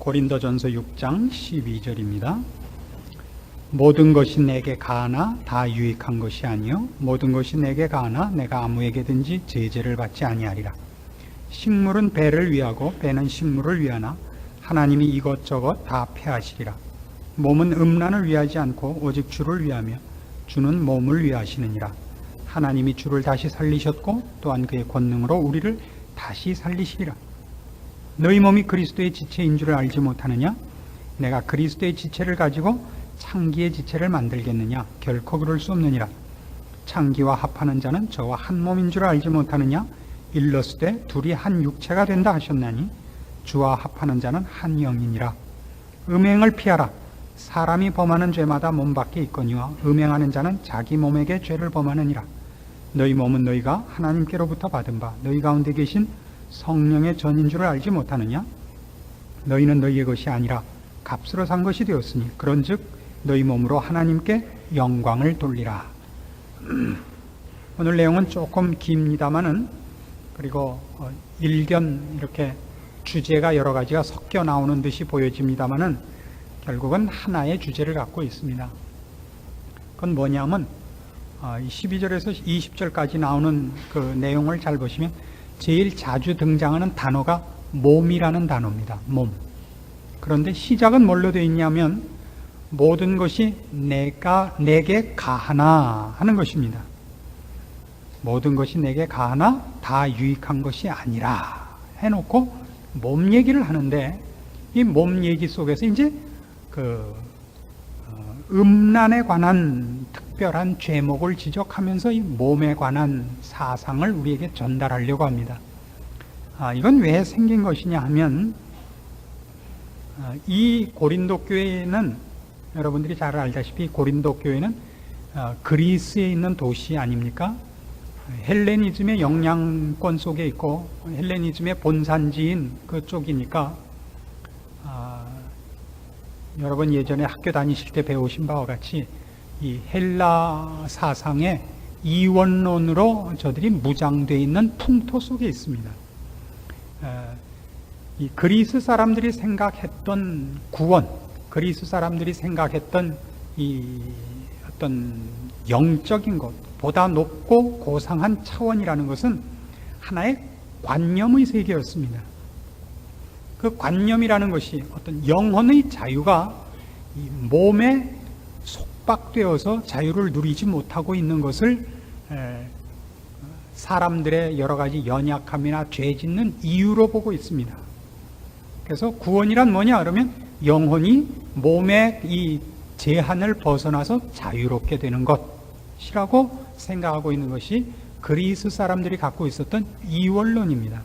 고린도전서 6장 12절입니다. 모든 것이 내게 가하나 다 유익한 것이 아니요 모든 것이 내게 가하나 내가 아무에게든지 제재를 받지 아니하리라. 식물은 배를 위하고 배는 식물을 위하나 하나님이 이것저것 다 폐하시리라. 몸은 음란을 위하지 않고 오직 주를 위하며 주는 몸을 위하시느니라. 하나님이 주를 다시 살리셨고 또한 그의 권능으로 우리를 다시 살리시리라. 너희 몸이 그리스도의 지체인 줄을 알지 못하느냐? 내가 그리스도의 지체를 가지고 창기의 지체를 만들겠느냐? 결코 그럴 수 없느니라. 창기와 합하는 자는 저와 한 몸인 줄 알지 못하느냐? 일러스되 둘이 한 육체가 된다 하셨나니 주와 합하는 자는 한 영이니라. 음행을 피하라. 사람이 범하는 죄마다 몸 밖에 있거니와 음행하는 자는 자기 몸에게 죄를 범하느니라. 너희 몸은 너희가 하나님께로부터 받은 바 너희 가운데 계신 성령의 전인 줄을 알지 못하느냐? 너희는 너희의 것이 아니라 값으로 산 것이 되었으니 그런즉 너희 몸으로 하나님께 영광을 돌리라. 오늘 내용은 조금 깁니다마는 그리고 일견 이렇게 주제가 여러 가지가 섞여 나오는 듯이 보여집니다마는 결국은 하나의 주제를 갖고 있습니다. 그건 뭐냐면 12절에서 20절까지 나오는 그 내용을 잘 보시면 제일 자주 등장하는 단어가 몸이라는 단어입니다. 몸. 그런데 시작은 뭘로 되어 있냐면 모든 것이 내게 가하나 하는 것입니다. 모든 것이 내게 가하나 다 유익한 것이 아니라 해놓고 몸 얘기를 하는데 이 몸 얘기 속에서 이제 음란에 관한 특별한 죄목을 지적하면서 이 몸에 관한 사상을 우리에게 전달하려고 합니다. 이건 왜 생긴 것이냐 하면 이 고린도 교회는 여러분들이 잘 알다시피 고린도 교회는 그리스에 있는 도시 아닙니까? 헬레니즘의 영향권 속에 있고 헬레니즘의 본산지인 그쪽이니까 여러분 예전에 학교 다니실 때 배우신 바와 같이 이 헬라 사상의 이원론으로 저들이 무장되어 있는 풍토 속에 있습니다. 이 그리스 사람들이 생각했던 구원, 그리스 사람들이 생각했던 이 어떤 영적인 것, 보다 높고 고상한 차원이라는 것은 하나의 관념의 세계였습니다. 그 관념이라는 것이 어떤 영혼의 자유가 이 몸에 속박되어서 자유를 누리지 못하고 있는 것을 사람들의 여러 가지 연약함이나 죄 짓는 이유로 보고 있습니다. 그래서 구원이란 뭐냐 그러면 영혼이 몸의 이 제한을 벗어나서 자유롭게 되는 것이라고 생각하고 있는 것이 그리스 사람들이 갖고 있었던 이원론입니다.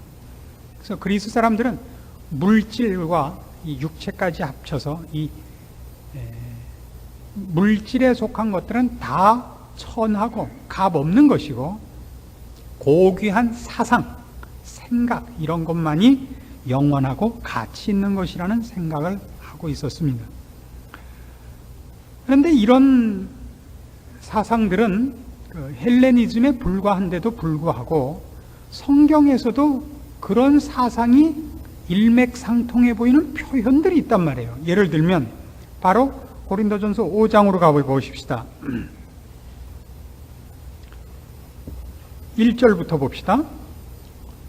그래서 그리스 사람들은 물질과 이 육체까지 합쳐서 이 물질에 속한 것들은 다 천하고 값 없는 것이고 고귀한 사상, 생각 이런 것만이 영원하고 가치 있는 것이라는 생각을 하고 있었습니다. 그런데 이런 사상들은 헬레니즘에 불과한데도 불구하고 성경에서도 그런 사상이 일맥상통해 보이는 표현들이 있단 말이에요. 예를 들면 바로 고린도전서 5장으로 가보십시다. 1절부터 봅시다.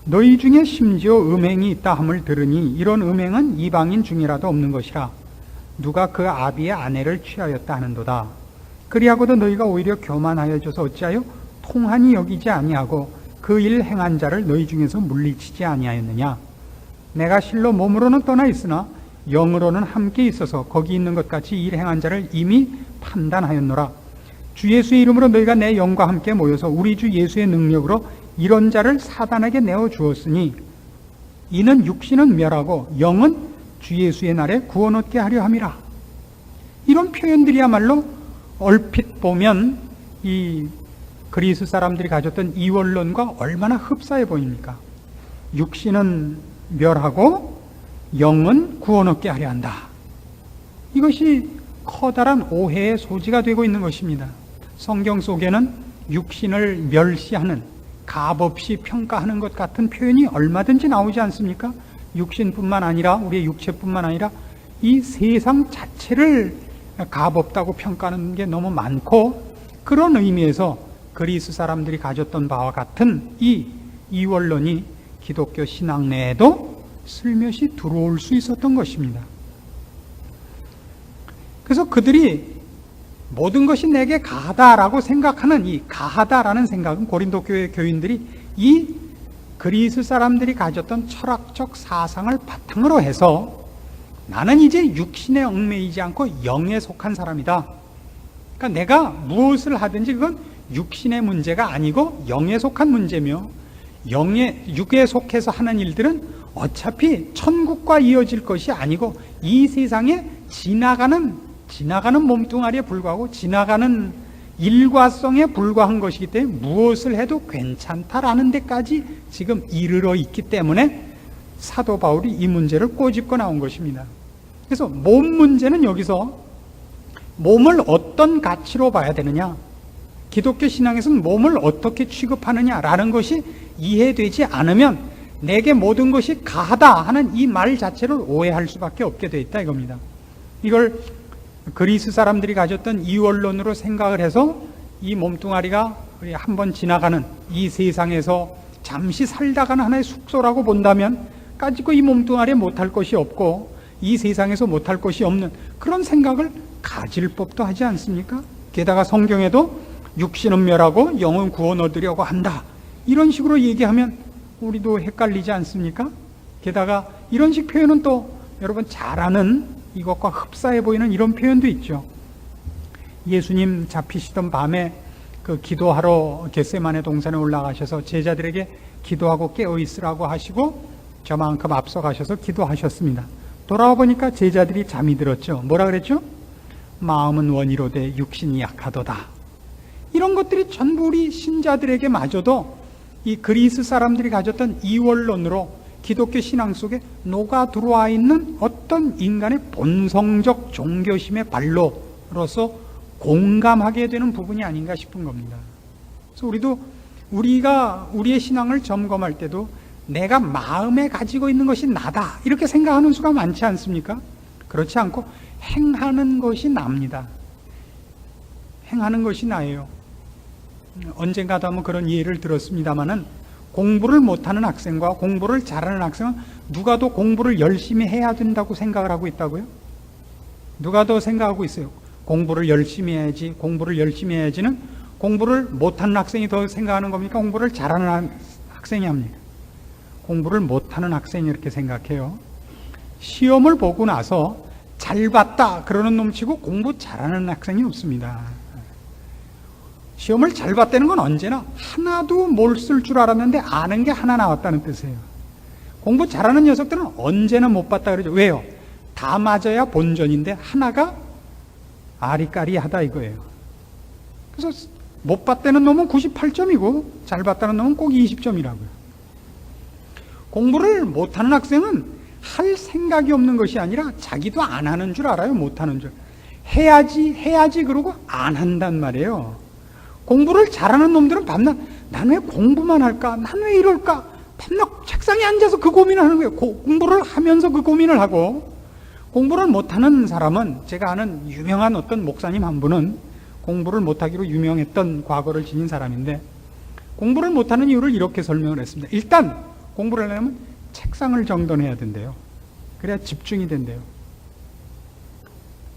너희 중에 심지어 음행이 있다 함을 들으니 이런 음행은 이방인 중이라도 없는 것이라. 누가 그 아비의 아내를 취하였다 하는도다. 그리하고도 너희가 오히려 교만하여져서 어찌하여 통한이 여기지 아니하고 그 일 행한 자를 너희 중에서 물리치지 아니하였느냐. 내가 실로 몸으로는 떠나 있으나 영으로는 함께 있어서 거기 있는 것 같이 일 행한 자를 이미 판단하였노라. 주 예수의 이름으로 너희가 내 영과 함께 모여서 우리 주 예수의 능력으로 이런 자를 사단에게 내어 주었으니 이는 육신은 멸하고 영은 주 예수의 날에 구원 얻게 하려 함이라. 이런 표현들이야말로 얼핏 보면 이 그리스 사람들이 가졌던 이원론과 얼마나 흡사해 보입니까? 육신은 멸하고 영은 구원 얻게 하려 한다. 이것이 커다란 오해의 소지가 되고 있는 것입니다. 성경 속에는 육신을 멸시하는 값없이 평가하는 것 같은 표현이 얼마든지 나오지 않습니까? 육신뿐만 아니라 우리의 육체뿐만 아니라 이 세상 자체를 값없다고 평가하는 게 너무 많고, 그런 의미에서 그리스 사람들이 가졌던 바와 같은 이 이원론이 기독교 신앙 내에도 슬며시 들어올 수 있었던 것입니다. 그래서 그들이 모든 것이 내게 가하다라고 생각하는 이 가하다라는 생각은 고린도 교회 교인들이 이 그리스 사람들이 가졌던 철학적 사상을 바탕으로 해서 나는 이제 육신에 얽매이지 않고 영에 속한 사람이다. 그러니까 내가 무엇을 하든지 그건 육신의 문제가 아니고 영에 속한 문제며, 육에 속해서 하는 일들은 어차피 천국과 이어질 것이 아니고 이 세상에 지나가는 몸뚱아리에 불과하고 지나가는 일과성에 불과한 것이기 때문에 무엇을 해도 괜찮다라는 데까지 지금 이르러 있기 때문에 사도 바울이 이 문제를 꼬집고 나온 것입니다. 그래서 몸 문제는 여기서 몸을 어떤 가치로 봐야 되느냐, 기독교 신앙에서는 몸을 어떻게 취급하느냐라는 것이 이해되지 않으면 내게 모든 것이 가하다 하는 이 말 자체를 오해할 수밖에 없게 돼 있다 이겁니다. 이걸 그리스 사람들이 가졌던 이원론으로 생각을 해서 이 몸뚱아리가 한번 지나가는 이 세상에서 잠시 살다가는 하나의 숙소라고 본다면 가지고 이 몸뚱아리에 못할 것이 없고 이 세상에서 못할 것이 없는 그런 생각을 가질 법도 하지 않습니까? 게다가 성경에도 육신은 멸하고 영은 구원 얻으려고 한다, 이런 식으로 얘기하면 우리도 헷갈리지 않습니까? 게다가 이런 식 표현은 또 여러분 잘 아는 이것과 흡사해 보이는 이런 표현도 있죠. 예수님 잡히시던 밤에 그 기도하러 겟세마네 동산에 올라가셔서 제자들에게 기도하고 깨어 있으라고 하시고 저만큼 앞서가셔서 기도하셨습니다. 돌아와 보니까 제자들이 잠이 들었죠. 뭐라 그랬죠? 마음은 원이로되 육신이 약하도다. 이런 것들이 전부 우리 신자들에게 마저도 이 그리스 사람들이 가졌던 이원론으로 기독교 신앙 속에 녹아 들어와 있는 어떤 인간의 본성적 종교심의 발로로서 공감하게 되는 부분이 아닌가 싶은 겁니다. 그래서 우리가 우리의 신앙을 점검할 때도 내가 마음에 가지고 있는 것이 나다 이렇게 생각하는 수가 많지 않습니까? 그렇지 않고 행하는 것이 납니다. 행하는 것이 나예요. 언젠가도 한번 그런 예를 들었습니다마는 공부를 못하는 학생과 공부를 잘하는 학생은 누가 더 공부를 열심히 해야 된다고 생각을 하고 있다고요? 누가 더 생각하고 있어요? 공부를 열심히 해야지, 공부를 열심히 해야지는 공부를 못하는 학생이 더 생각하는 겁니까? 공부를 잘하는 학생이 합니까? 공부를 못하는 학생이 이렇게 생각해요. 시험을 보고 나서 잘 봤다 그러는 놈치고 공부 잘하는 학생이 없습니다. 시험을 잘 봤다는 건 언제나 하나도 뭘 쓸 줄 알았는데 아는 게 하나 나왔다는 뜻이에요. 공부 잘하는 녀석들은 언제나 못 봤다 그러죠. 왜요? 다 맞아야 본전인데 하나가 아리까리하다 이거예요. 그래서 못 봤다는 놈은 98점이고 잘 봤다는 놈은 꼭 20점이라고요. 공부를 못하는 학생은 할 생각이 없는 것이 아니라 자기도 안 하는 줄 알아요. 못하는 줄. 해야지 그러고 안 한단 말이에요. 공부를 잘하는 놈들은 밤낮 난 왜 공부만 할까? 난 왜 이럴까? 밤낮 책상에 앉아서 그 고민을 하는 거예요. 공부를 하면서 그 고민을 하고, 공부를 못하는 사람은, 제가 아는 유명한 어떤 목사님 한 분은 공부를 못하기로 유명했던 과거를 지닌 사람인데 공부를 못하는 이유를 이렇게 설명을 했습니다. 일단 공부를 하려면 책상을 정돈해야 된대요. 그래야 집중이 된대요.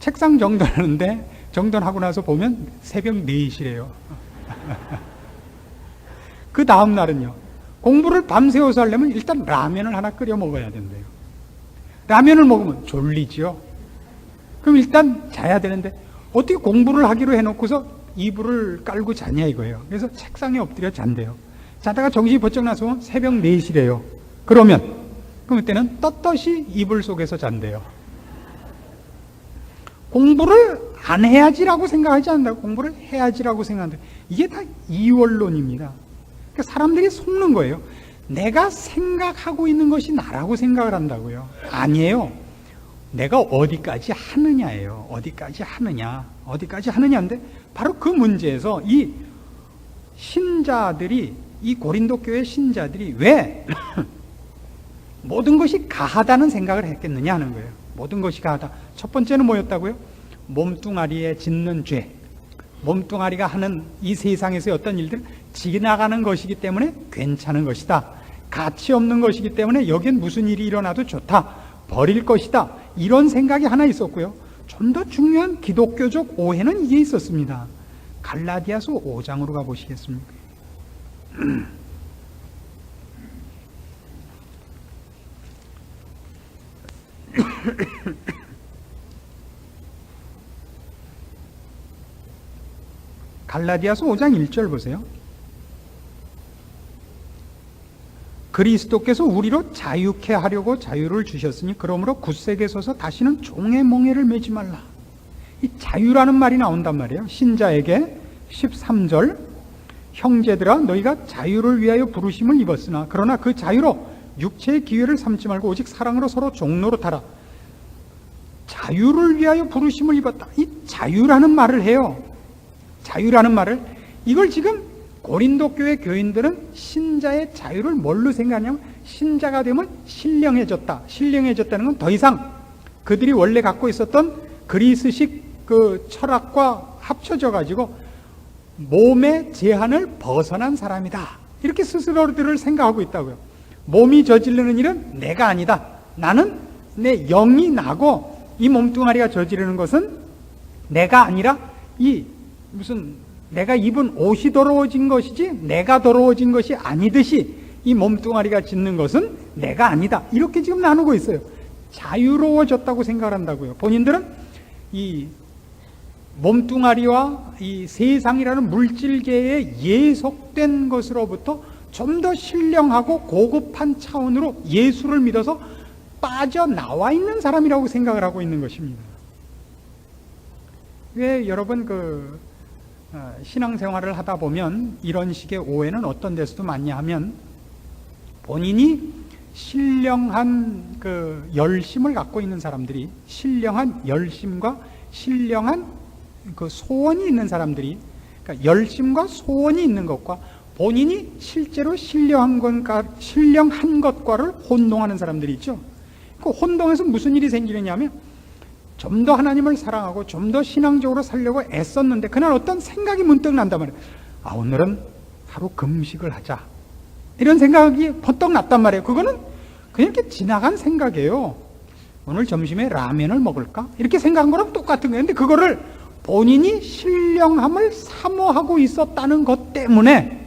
책상 정돈하는데 정돈하고 나서 보면 새벽 4시래요. 그 다음 날은요, 공부를 밤새워서 하려면 일단 라면을 하나 끓여 먹어야 된대요. 라면을 먹으면 졸리죠. 그럼 일단 자야 되는데 어떻게 공부를 하기로 해놓고서 이불을 깔고 자냐 이거예요. 그래서 책상에 엎드려 잔대요. 자다가 정신이 번쩍 나서 새벽 4시래요. 그럼 그때는 떳떳이 이불 속에서 잔대요. 공부를 안 해야지라고 생각하지 않는다. 공부를 해야지라고 생각한다. 이게 다 이원론입니다. 그러니까 사람들이 속는 거예요. 내가 생각하고 있는 것이 나라고 생각을 한다고요. 아니에요. 내가 어디까지 하느냐예요. 어디까지 하느냐인데 바로 그 문제에서 이 신자들이, 이 고린도 교회 신자들이 왜 모든 것이 가하다는 생각을 했겠느냐 하는 거예요. 모든 것이 가하다. 첫 번째는 뭐였다고요? 몸뚱아리에 짓는 죄. 몸뚱아리가 하는 이 세상에서의 어떤 일들은 지나가는 것이기 때문에 괜찮은 것이다. 가치 없는 것이기 때문에 여기엔 무슨 일이 일어나도 좋다. 버릴 것이다. 이런 생각이 하나 있었고요. 좀 더 중요한 기독교적 오해는 이게 있었습니다. 갈라디아서 5장으로 가보시겠습니까? 갈라디아서 5장 1절 보세요. 그리스도께서 우리로 자유케 하려고 자유를 주셨으니 그러므로 굳세게 서서 다시는 종의 멍에를 매지 말라. 이 자유라는 말이 나온단 말이에요. 신자에게 13절 형제들아 너희가 자유를 위하여 부르심을 입었으나 그러나 그 자유로 육체의 기회를 삼지 말고 오직 사랑으로 서로 종노릇하라. 자유를 위하여 부르심을 입었다. 이 자유라는 말을 해요. 자유라는 말을, 이걸 지금 고린도 교회 교인들은 신자의 자유를 뭘로 생각하냐면 신자가 되면 신령해졌다. 신령해졌다는 건 더 이상 그들이 원래 갖고 있었던 그리스식 그 철학과 합쳐져 가지고 몸의 제한을 벗어난 사람이다. 이렇게 스스로들을 생각하고 있다고요. 몸이 저지르는 일은 내가 아니다. 나는 내 영이 나고 이 몸뚱아리가 저지르는 것은 내가 아니라 이 무슨 내가 입은 옷이 더러워진 것이지 내가 더러워진 것이 아니듯이 이 몸뚱아리가 짓는 것은 내가 아니다. 이렇게 지금 나누고 있어요. 자유로워졌다고 생각을 한다고요. 본인들은 이 몸뚱아리와 이 세상이라는 물질계에 예속된 것으로부터 좀 더 신령하고 고급한 차원으로 예수를 믿어서 빠져나와 있는 사람이라고 생각을 하고 있는 것입니다. 왜 여러분 신앙생활을 하다 보면 이런 식의 오해는 어떤 데서도 많냐 하면 본인이 신령한 열심을 갖고 있는 사람들이, 신령한 열심과 신령한 소원이 있는 사람들이, 그러니까 열심과 소원이 있는 것과 본인이 실제로 신령한 것과를 혼동하는 사람들이 있죠. 그 혼동에서 무슨 일이 생기느냐면 좀 더 하나님을 사랑하고 좀 더 신앙적으로 살려고 애썼는데 그날 어떤 생각이 문득 난단 말이에요. 오늘은 하루 금식을 하자. 이런 생각이 번떡 났단 말이에요. 그거는 그냥 이렇게 지나간 생각이에요. 오늘 점심에 라면을 먹을까? 이렇게 생각한 거랑 똑같은 거예요. 근데 그거를 본인이 신령함을 사모하고 있었다는 것 때문에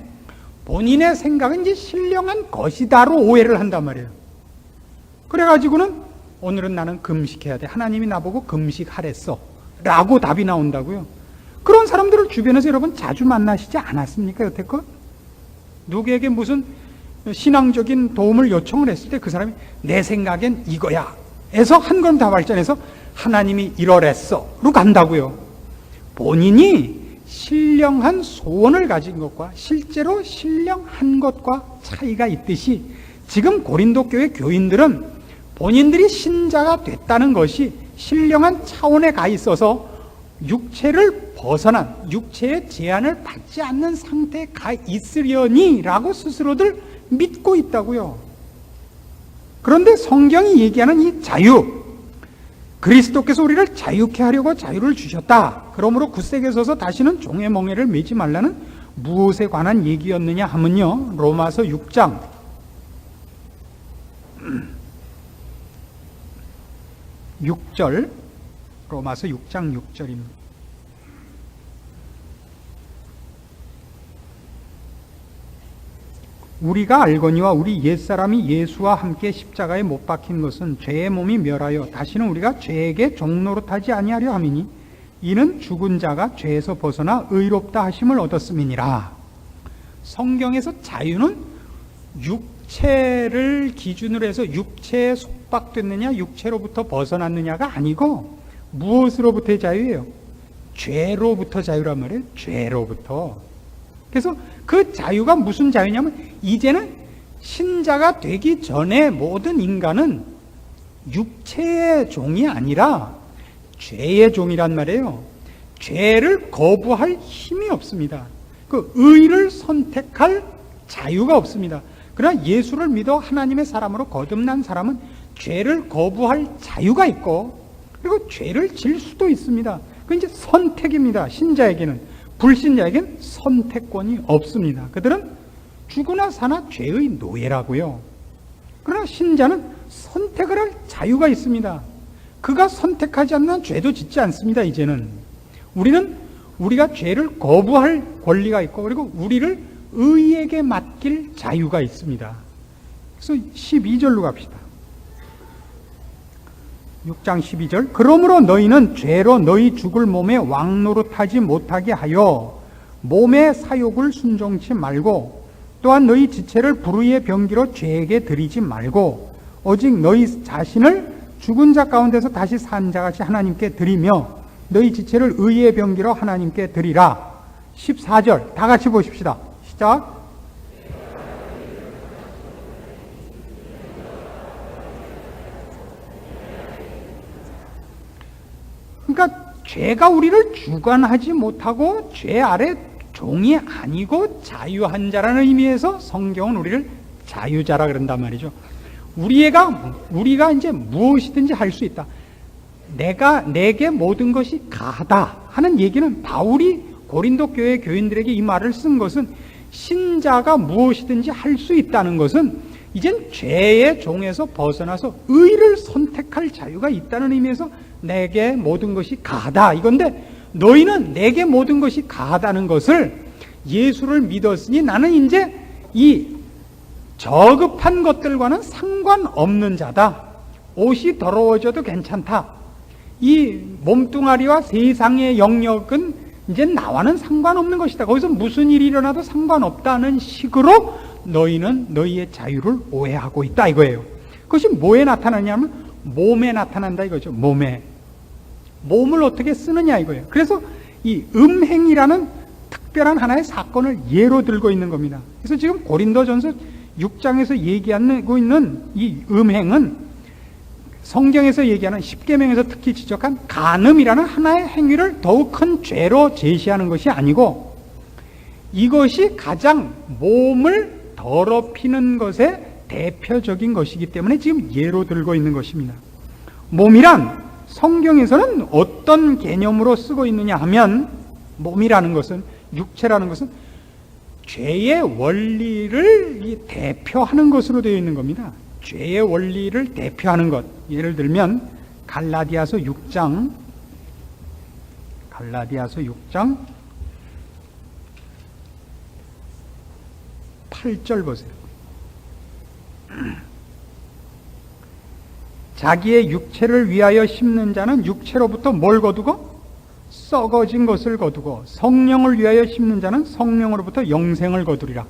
본인의 생각은 이제 신령한 것이다로 오해를 한단 말이에요. 그래가지고는 오늘은 나는 금식해야 돼. 하나님이 나보고 금식하랬어. 라고 답이 나온다고요. 그런 사람들을 주변에서 여러분 자주 만나시지 않았습니까? 여태껏? 누구에게 무슨 신앙적인 도움을 요청을 했을 때 그 사람이 내 생각엔 이거야. 해서 한 걸음 다 발전해서 하나님이 이러랬어. 로 간다고요. 본인이 신령한 소원을 가진 것과 실제로 신령한 것과 차이가 있듯이 지금 고린도 교회 교인들은 본인들이 신자가 됐다는 것이 신령한 차원에 가 있어서 육체를 벗어난, 육체의 제한을 받지 않는 상태에 가 있으려니 라고 스스로들 믿고 있다고요. 그런데 성경이 얘기하는 이 자유, 그리스도께서 우리를 자유케 하려고 자유를 주셨다. 그러므로 굳세게 서서 다시는 종의 멍에를 매지 말라는 무엇에 관한 얘기였느냐 하면요, 로마서 6장 6절, 로마서 6장 6절입니다. 우리가 알거니와 우리 옛사람이 예수와 함께 십자가에 못 박힌 것은 죄의 몸이 멸하여 다시는 우리가 죄에게 종노릇하지 아니하려 함이니 이는 죽은 자가 죄에서 벗어나 의롭다 하심을 얻었음이니라. 성경에서 자유는 육체를 기준으로 해서 육체에 속박됐느냐 육체로부터 벗어났느냐가 아니고 무엇으로부터의 자유예요? 죄로부터 자유란 말이에요. 죄로부터. 그래서 그 자유가 무슨 자유냐면 이제는 신자가 되기 전에 모든 인간은 육체의 종이 아니라 죄의 종이란 말이에요. 죄를 거부할 힘이 없습니다. 그 의를 선택할 자유가 없습니다. 그러나 예수를 믿어 하나님의 사람으로 거듭난 사람은 죄를 거부할 자유가 있고, 그리고 죄를 질 수도 있습니다. 그건 이제 선택입니다. 신자에게는. 불신자에게는 선택권이 없습니다. 그들은 죽으나 사나 죄의 노예라고요. 그러나 신자는 선택을 할 자유가 있습니다. 그가 선택하지 않는 죄도 짓지 않습니다. 이제는 우리는 우리가 죄를 거부할 권리가 있고, 그리고 우리를 의에게 맡길 자유가 있습니다. 그래서 12절로 갑시다. 6장 12절. 그러므로 너희는 죄로 너희 죽을 몸에 왕노릇하지 못하게 하여 몸의 사욕을 순종치 말고, 또한 너희 지체를 불의의 병기로 죄에게 드리지 말고, 오직 너희 자신을 죽은 자 가운데서 다시 산 자같이 하나님께 드리며 너희 지체를 의의 병기로 하나님께 드리라. 14절 다 같이 보십시다. 시작. 그러니까 죄가 우리를 주관하지 못하고 죄 아래 종이 아니고 자유한 자라는 의미에서 성경은 우리를 자유자라 그런단 말이죠. 우리가 이제 무엇이든지 할 수 있다. 내게 모든 것이 가하다 하는 얘기는, 바울이 고린도 교회 교인들에게 이 말을 쓴 것은, 신자가 무엇이든지 할 수 있다는 것은 이젠 죄의 종에서 벗어나서 의를 선택할 자유가 있다는 의미에서 내게 모든 것이 가하다 이건데, 너희는 내게 모든 것이 가하다는 것을 예수를 믿었으니 나는 이제 이 저급한 것들과는 상관없는 자다. 옷이 더러워져도 괜찮다. 이 몸뚱아리와 세상의 영역은 이제 나와는 상관없는 것이다. 거기서 무슨 일이 일어나도 상관없다는 식으로 너희는 너희의 자유를 오해하고 있다 이거예요. 그것이 뭐에 나타나냐면 몸에 나타난다 이거죠. 몸을 어떻게 쓰느냐 이거예요. 그래서 이 음행이라는 특별한 하나의 사건을 예로 들고 있는 겁니다. 그래서 지금 고린도전서 6장에서 얘기하고 있는 이 음행은 성경에서 얘기하는 십계명에서 특히 지적한 간음이라는 하나의 행위를 더욱 큰 죄로 제시하는 것이 아니고, 이것이 가장 몸을 더럽히는 것의 대표적인 것이기 때문에 지금 예로 들고 있는 것입니다. 몸이란 성경에서는 어떤 개념으로 쓰고 있느냐 하면, 몸이라는 것은, 육체라는 것은 죄의 원리를 대표하는 것으로 되어 있는 겁니다. 죄의 원리를 대표하는 것. 예를 들면 갈라디아서 6장 8절 보세요. 자기의 육체를 위하여 심는 자는 육체로부터 뭘 거두고? 썩어진 것을 거두고, 성령을 위하여 심는 자는 성령으로부터 영생을 거두리라.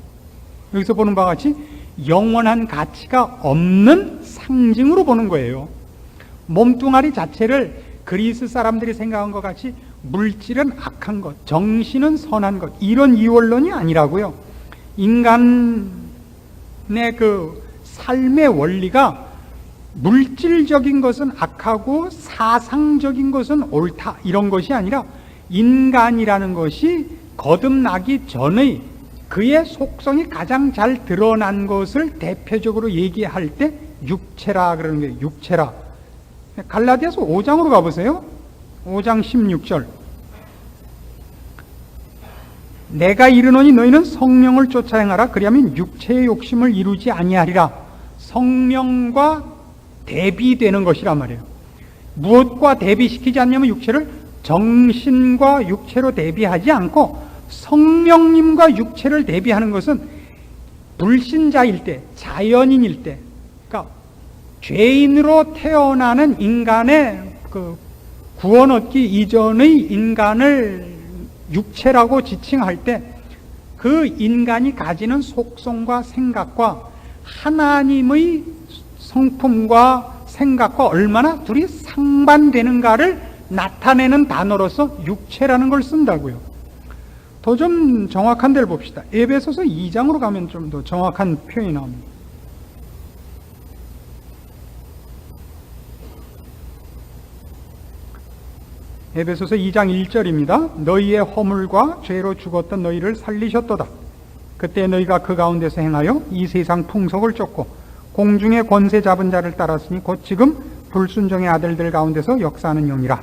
여기서 보는 바와 같이 영원한 가치가 없는 상징으로 보는 거예요. 몸뚱아리 자체를 그리스 사람들이 생각한 것 같이 물질은 악한 것, 정신은 선한 것, 이런 이원론이 아니라고요. 인간의 그 삶의 원리가 물질적인 것은 악하고 사상적인 것은 옳다 이런 것이 아니라, 인간이라는 것이 거듭나기 전의 그의 속성이 가장 잘 드러난 것을 대표적으로 얘기할 때 육체라 그러는 거예요. 육체라. 갈라디아서 5장으로 가보세요. 5장 16절. 내가 이르노니 너희는 성령을 쫓아 행하라. 그리하면 육체의 욕심을 이루지 아니하리라. 성령과 대비되는 것이란 말이에요. 무엇과 대비시키지 않냐면 육체를 정신과 육체로 대비하지 않고 성령님과 육체를 대비하는 것은 불신자일 때, 자연인일 때, 그러니까 죄인으로 태어나는 인간의 그 구원 얻기 이전의 인간을 육체라고 지칭할 때, 그 인간이 가지는 속성과 생각과 하나님의 성품과 생각과 얼마나 둘이 상반되는가를 나타내는 단어로서 육체라는 걸 쓴다고요. 더 좀 정확한 데를 봅시다. 에베소서 2장으로 가면 좀 더 정확한 표현이 나옵니다. 에베소서 2장 1절입니다. 너희의 허물과 죄로 죽었던 너희를 살리셨도다. 그때 너희가 그 가운데서 행하여 이 세상 풍속을 쫓고 공중의 권세 잡은 자를 따랐으니 곧 지금 불순종의 아들들 가운데서 역사하는 영이라.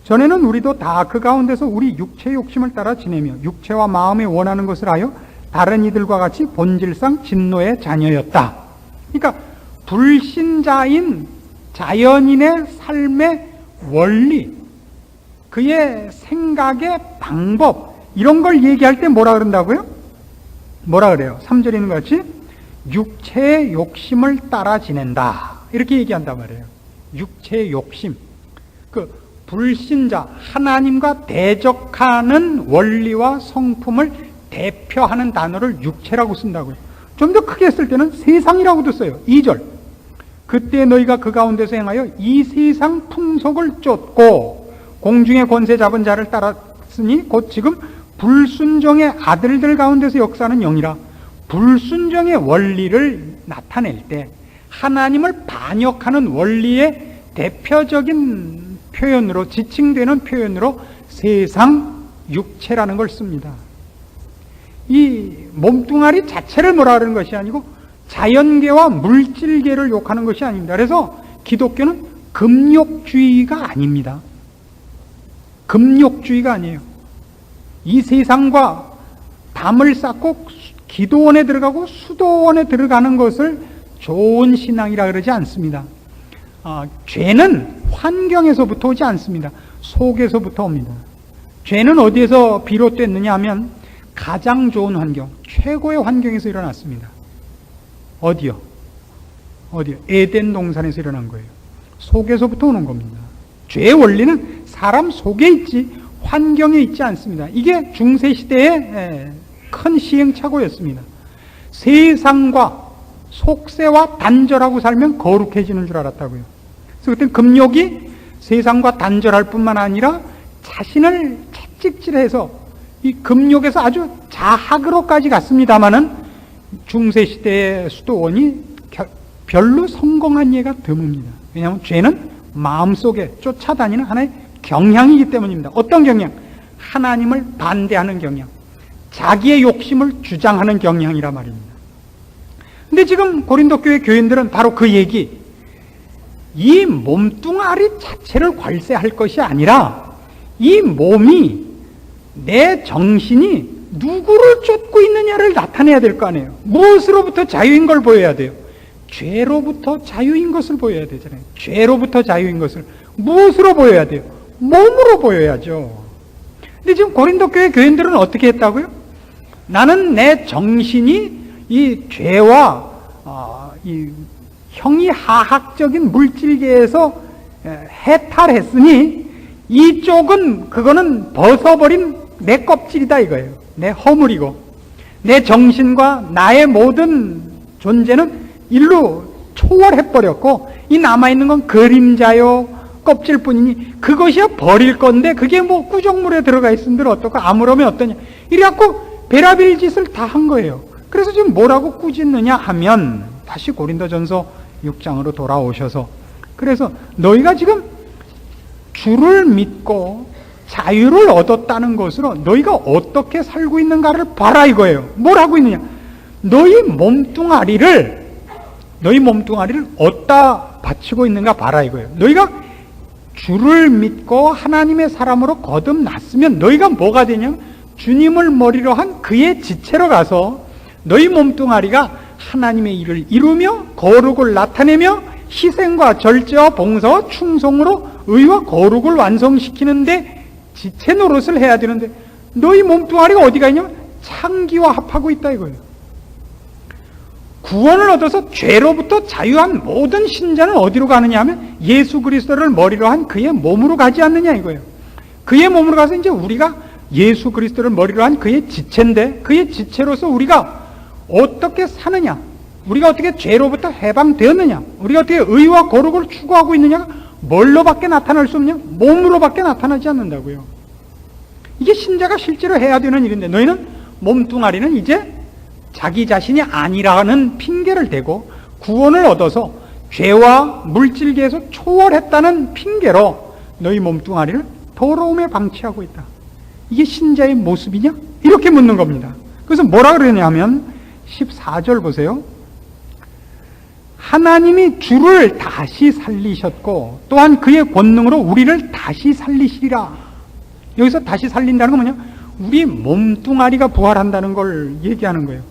전에는 우리도 다 그 가운데서 우리 육체의 욕심을 따라 지내며 육체와 마음에 원하는 것을 하여 다른 이들과 같이 본질상 진노의 자녀였다. 그러니까 불신자인 자연인의 삶의 원리, 그의 생각의 방법, 이런 걸 얘기할 때 뭐라 그런다고요? 뭐라 그래요? 3절에 있는 것 같이 육체의 욕심을 따라 지낸다, 이렇게 얘기한단 말이에요. 육체의 욕심. 그 불신자, 하나님과 대적하는 원리와 성품을 대표하는 단어를 육체라고 쓴다고요. 좀 더 크게 쓸 때는 세상이라고도 써요. 2절. 그때 너희가 그 가운데서 행하여 이 세상 풍속을 쫓고 공중의 권세 잡은 자를 따랐으니 곧 지금 불순종의 아들들 가운데서 역사하는 영이라. 불순종의 원리를 나타낼 때 하나님을 반역하는 원리의 대표적인 표현으로, 지칭되는 표현으로 세상, 육체라는 걸 씁니다. 이 몸뚱아리 자체를 뭐라 그러는 것이 아니고 자연계와 물질계를 욕하는 것이 아닙니다. 그래서 기독교는 금욕주의가 아닙니다. 금욕주의가 아니에요. 이 세상과 담을 쌓고 기도원에 들어가고 수도원에 들어가는 것을 좋은 신앙이라 그러지 않습니다. 죄는 환경에서부터 오지 않습니다. 속에서부터 옵니다. 죄는 어디에서 비롯됐느냐 하면 가장 좋은 환경, 최고의 환경에서 일어났습니다. 어디요? 에덴 동산에서 일어난 거예요. 속에서부터 오는 겁니다. 죄의 원리는 사람 속에 있지 환경에 있지 않습니다. 이게 중세시대의 큰 시행착오였습니다. 세상과 속세와 단절하고 살면 거룩해지는 줄 알았다고요. 그래서 그때 금욕이 세상과 단절할 뿐만 아니라 자신을 채찍질해서 이 금욕에서 아주 자학으로까지 갔습니다마는 중세시대의 수도원이 별로 성공한 예가 드뭅니다. 왜냐하면 죄는 마음속에 쫓아다니는 하나의 경향이기 때문입니다. 어떤 경향? 하나님을 반대하는 경향, 자기의 욕심을 주장하는 경향이라 말입니다. 근데 지금 고린도 교회 교인들은 바로 그 얘기, 이 몸뚱아리 자체를 괄세할 것이 아니라 이 몸이, 내 정신이 누구를 쫓고 있느냐를 나타내야 될 거 아니에요. 무엇으로부터 자유인 걸 보여야 돼요? 죄로부터 자유인 것을 보여야 되잖아요. 죄로부터 자유인 것을 무엇으로 보여야 돼요? 몸으로 보여야죠. 근데 지금 고린도 교회 교인들은 어떻게 했다고요? 나는 내 정신이 이 죄와 이 형이하학적인 물질계에서 해탈했으니 이쪽은 그거는 벗어버린 내 껍질이다 이거예요. 내 허물이고 내 정신과 나의 모든 존재는 일로 초월해버렸고 이 남아있는 건 그림자요 껍질뿐이니 그것이야 버릴 건데 그게 뭐 구정물에 들어가 있은들 어떡하, 아무러면 어떠냐, 이래갖고 베라빌 짓을 다 한 거예요. 그래서 지금 뭐라고 꾸짖느냐 하면 다시 고린도전서 6장으로 돌아오셔서, 그래서 너희가 지금 주를 믿고 자유를 얻었다는 것으로 너희가 어떻게 살고 있는가를 봐라 이거예요. 뭘 하고 있느냐, 너희 몸뚱아리를 어디다 바치고 있는가 봐라 이거예요. 너희가 주를 믿고 하나님의 사람으로 거듭났으면 너희가 뭐가 되냐면 주님을 머리로 한 그의 지체로 가서 너희 몸뚱아리가 하나님의 일을 이루며 거룩을 나타내며 희생과 절제와 봉사와 충성으로 의와 거룩을 완성시키는데 지체 노릇을 해야 되는데 너희 몸뚱아리가 어디가 있냐면 창기와 합하고 있다 이거예요. 구원을 얻어서 죄로부터 자유한 모든 신자는 어디로 가느냐 하면 예수 그리스도를 머리로 한 그의 몸으로 가지 않느냐 이거예요. 그의 몸으로 가서 이제 우리가 예수 그리스도를 머리로 한 그의 지체인데 그의 지체로서 우리가 어떻게 사느냐, 우리가 어떻게 죄로부터 해방되었느냐, 우리가 어떻게 의와 거룩을 추구하고 있느냐가 뭘로밖에 나타날 수 없냐? 몸으로밖에 나타나지 않는다고요. 이게 신자가 실제로 해야 되는 일인데 너희는 몸뚱아리는 이제 자기 자신이 아니라는 핑계를 대고 구원을 얻어서 죄와 물질계에서 초월했다는 핑계로 너희 몸뚱아리를 더러움에 방치하고 있다. 이게 신자의 모습이냐? 이렇게 묻는 겁니다. 그래서 뭐라 그러냐면 14절 보세요. 하나님이 주를 다시 살리셨고 또한 그의 권능으로 우리를 다시 살리시리라. 여기서 다시 살린다는 건 뭐냐? 우리 몸뚱아리가 부활한다는 걸 얘기하는 거예요.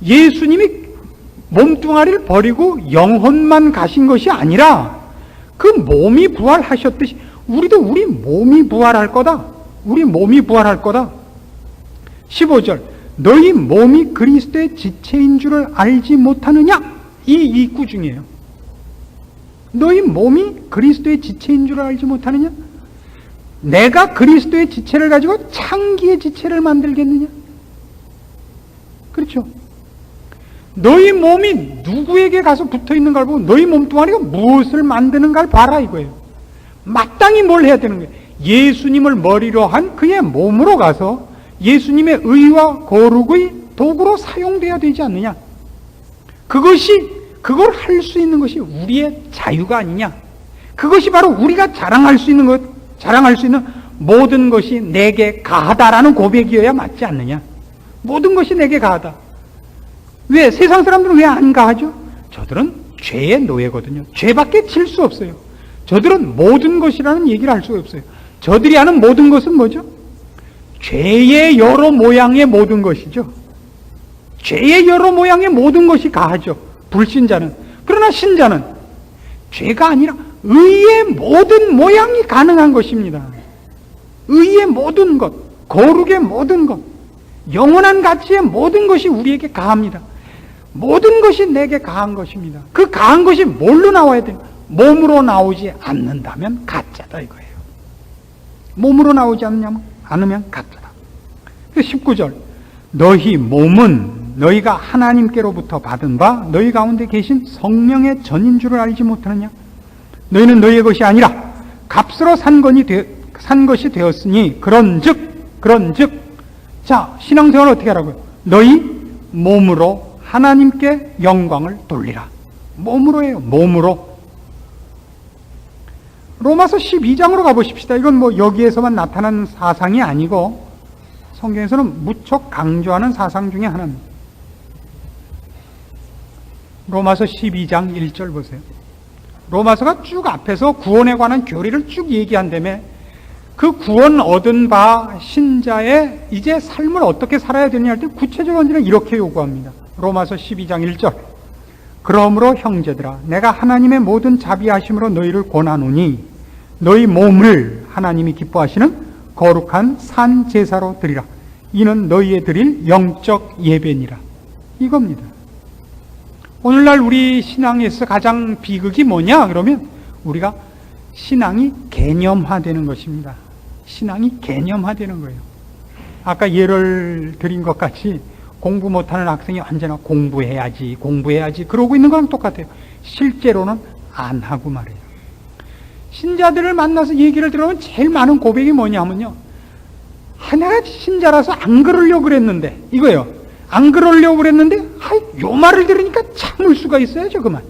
예수님이 몸뚱아리를 버리고 영혼만 가신 것이 아니라 그 몸이 부활하셨듯이 우리도 우리 몸이 부활할 거다. 우리 몸이 부활할 거다. 15절 너희 몸이 그리스도의 지체인 줄을 알지 못하느냐? 이 구중이에요. 너희 몸이 그리스도의 지체인 줄을 알지 못하느냐? 내가 그리스도의 지체를 가지고 창기의 지체를 만들겠느냐? 그렇죠. 너희 몸이 누구에게 가서 붙어있는가를 보고 너희 몸뚱아리가 무엇을 만드는가를 봐라 이거예요. 마땅히 뭘 해야 되는 거예요? 예수님을 머리로 한 그의 몸으로 가서 예수님의 의와 거룩의 도구로 사용돼야 되지 않느냐? 그걸 할 수 있는 것이 우리의 자유가 아니냐? 그것이 바로 우리가 자랑할 수 있는 모든 것이 내게 가하다라는 고백이어야 맞지 않느냐? 모든 것이 내게 가하다. 왜? 세상 사람들은 왜 안 가하죠? 저들은 죄의 노예거든요. 죄밖에 질 수 없어요. 저들은 모든 것이라는 얘기를 할 수가 없어요. 저들이 아는 모든 것은 뭐죠? 죄의 여러 모양의 모든 것이죠. 죄의 여러 모양의 모든 것이 가하죠. 불신자는. 그러나 신자는 죄가 아니라 의의 모든 모양이 가능한 것입니다. 의의 모든 것, 거룩의 모든 것, 영원한 가치의 모든 것이 우리에게 가합니다. 모든 것이 내게 가한 것입니다. 그 가한 것이 뭘로 나와야 돼요? 몸으로 나오지 않는다면 가짜다 이거예요. 몸으로 나오지 않으면 가짜다. 19절 너희 몸은 너희가 하나님께로부터 받은 바 너희 가운데 계신 성령의 전인 줄을 알지 못하느냐? 너희는 너희의 것이 아니라 값으로 산 것이 되었으니 그런즉 자 신앙생활을 어떻게 하라고요? 너희 몸으로 하나님께 영광을 돌리라. 몸으로 해요. 몸으로. 로마서 12장으로 가보십시다. 이건 뭐 여기에서만 나타난 사상이 아니고 성경에서는 무척 강조하는 사상 중에 하나입니다. 로마서 12장 1절 보세요. 로마서가 쭉 앞에서 구원에 관한 교리를 쭉 얘기한다며 그 구원 얻은 바 신자의 이제 삶을 어떻게 살아야 되느냐 할 때 구체적으로 이렇게 요구합니다. 로마서 12장 1절 그러므로 형제들아 내가 하나님의 모든 자비하심으로 너희를 권하노니 너희 몸을 하나님이 기뻐하시는 거룩한 산 제사로 드리라. 이는 너희의 드릴 영적 예배니라. 이겁니다. 오늘날 우리 신앙에서 가장 비극이 뭐냐? 그러면 우리가 신앙이 개념화되는 것입니다. 신앙이 개념화되는 거예요. 아까 예를 드린 것 같이 공부 못하는 학생이 언제나 공부해야지 그러고 있는 거랑 똑같아요. 실제로는 안 하고 말이에요. 신자들을 만나서 얘기를 들어보면 제일 많은 고백이 뭐냐면요. 내가 신자라서 안 그러려고 그랬는데 이거예요. 안 그러려고 그랬는데 요 말을 들으니까 참을 수가 있어야죠. 그만.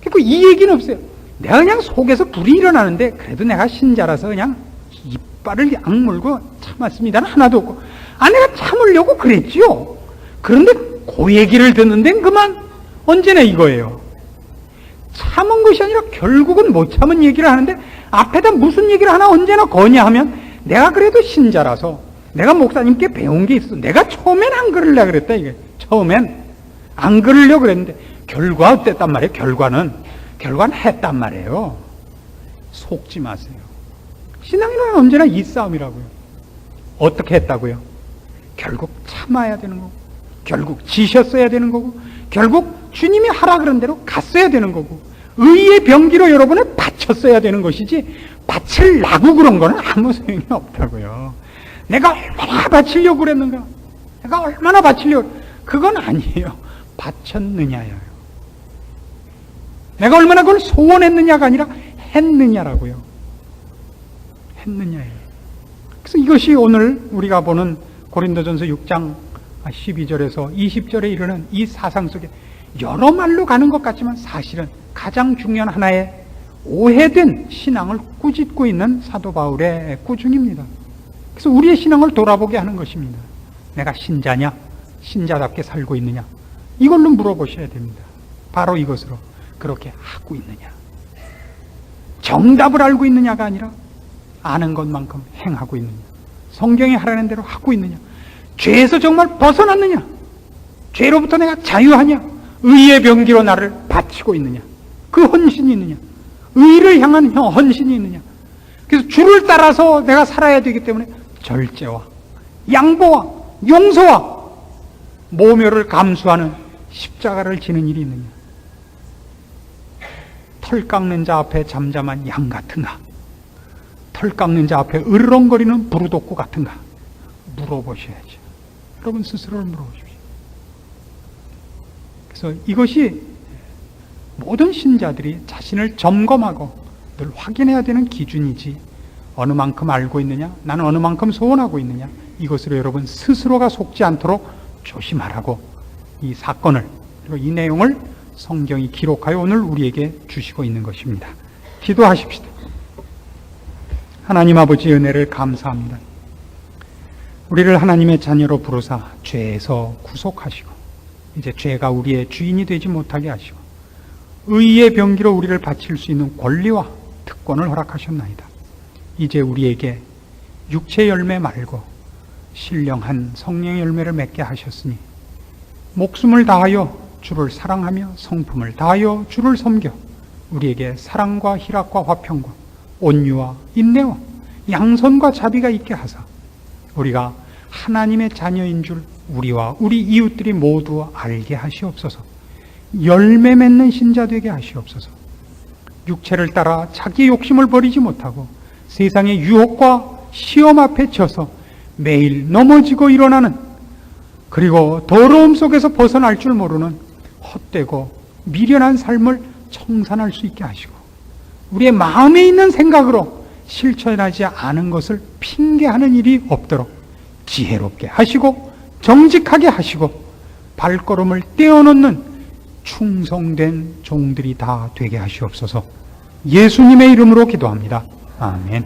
그리고 이 얘기는 없어요. 내가 그냥 속에서 불이 일어나는데 그래도 내가 신자라서 그냥 이빨을 악물고 참았습니다는 하나도 없고 내가 참으려고 그랬지요. 그런데 그 얘기를 듣는 데는 그만 언제나 이거예요. 참은 것이 아니라 결국은 못 참은 얘기를 하는데 앞에다 무슨 얘기를 하나 언제나 거냐 하면 내가 그래도 신자라서 내가 목사님께 배운 게 있어. 내가 처음엔 안 그러려고 그랬다 이게. 처음엔 안 그러려고 그랬는데 결과 어땠단 말이에요. 결과는 했단 말이에요. 속지 마세요. 신앙이란 언제나 이 싸움이라고요. 어떻게 했다고요? 결국 참아야 되는 거고 결국 지셨어야 되는 거고 결국 주님이 하라 그런 대로 갔어야 되는 거고 의의 병기로 여러분을 바쳤어야 되는 것이지 바치려고 그런 거는 아무 소용이 없다고요. 내가 얼마나 바치려고 그랬는가? 내가 얼마나 바치려고 그건 아니에요. 바쳤느냐예요. 내가 얼마나 그걸 소원했느냐가 아니라 했느냐라고요. 했느냐예요. 그래서 이것이 오늘 우리가 보는 고린도전서 6장 12절에서 20절에 이르는 이 사상 속에 여러 말로 가는 것 같지만 사실은 가장 중요한 하나의 오해된 신앙을 꾸짖고 있는 사도 바울의 꾸중입니다. 그래서 우리의 신앙을 돌아보게 하는 것입니다. 내가 신자냐? 신자답게 살고 있느냐? 이걸로 물어보셔야 됩니다. 바로 이것으로 그렇게 하고 있느냐? 정답을 알고 있느냐가 아니라 아는 것만큼 행하고 있느냐? 성경이 하라는 대로 하고 있느냐? 죄에서 정말 벗어났느냐? 죄로부터 내가 자유하냐? 의의 병기로 나를 바치고 있느냐? 그 헌신이 있느냐? 의를 향한 헌신이 있느냐? 그래서 주를 따라서 내가 살아야 되기 때문에 절제와 양보와 용서와 모멸을 감수하는 십자가를 지는 일이 있느냐? 털 깎는 자 앞에 잠잠한 양 같은가? 털 깎는 자 앞에 으르렁거리는 부르독구 같은가? 물어보셔야죠. 여러분 스스로를 물어보십시오. 그래서 이것이 모든 신자들이 자신을 점검하고 늘 확인해야 되는 기준이지, 어느 만큼 알고 있느냐, 나는 어느 만큼 소원하고 있느냐, 이것으로 여러분 스스로가 속지 않도록 조심하라고 이 사건을, 그리고 이 내용을 성경이 기록하여 오늘 우리에게 주시고 있는 것입니다. 기도하십시다. 하나님 아버지, 은혜를 감사합니다. 우리를 하나님의 자녀로 부르사 죄에서 구속하시고 이제 죄가 우리의 주인이 되지 못하게 하시고 의의 병기로 우리를 바칠 수 있는 권리와 특권을 허락하셨나이다. 이제 우리에게 육체 열매 말고 신령한 성령의 열매를 맺게 하셨으니 목숨을 다하여 주를 사랑하며 성품을 다하여 주를 섬겨 우리에게 사랑과 희락과 화평과 온유와 인내와 양선과 자비가 있게 하사 우리가 하나님의 자녀인 줄 우리와 우리 이웃들이 모두 알게 하시옵소서. 열매 맺는 신자 되게 하시옵소서. 육체를 따라 자기 욕심을 버리지 못하고 세상의 유혹과 시험 앞에 져서 매일 넘어지고 일어나는, 그리고 더러움 속에서 벗어날 줄 모르는 헛되고 미련한 삶을 청산할 수 있게 하시고 우리의 마음에 있는 생각으로 실천하지 않은 것을 핑계하는 일이 없도록 지혜롭게 하시고 정직하게 하시고 발걸음을 떼어놓는 충성된 종들이 다 되게 하시옵소서. 예수님의 이름으로 기도합니다. 아멘.